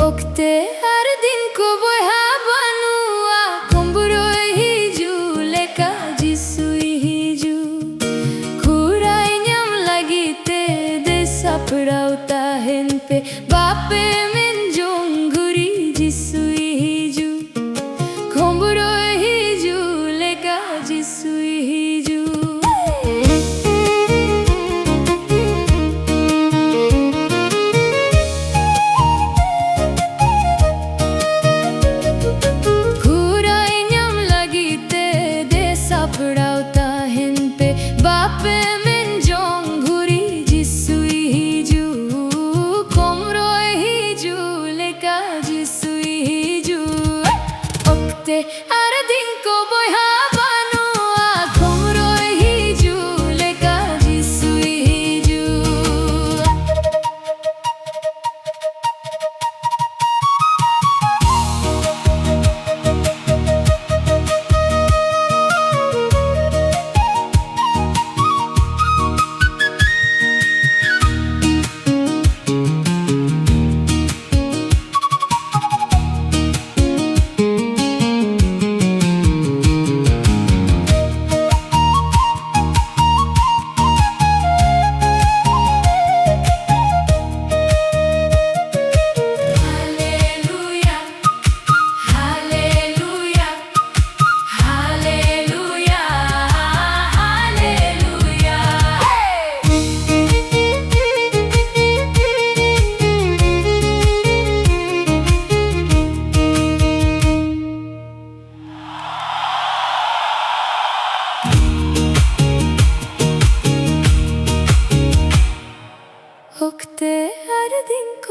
Okte har dinko boeha banua komburoi hiju leka jisui hiju kurai nyam lagite de saprau tahen pe bape men jonguri jisui hiju komburoi hiju leka jisui hiju bape men jonguri jisui hiju komroi hiju leka jisui hiju okte ar dinko boeha banua komroi hiju leka jisui hiju Okte har dinko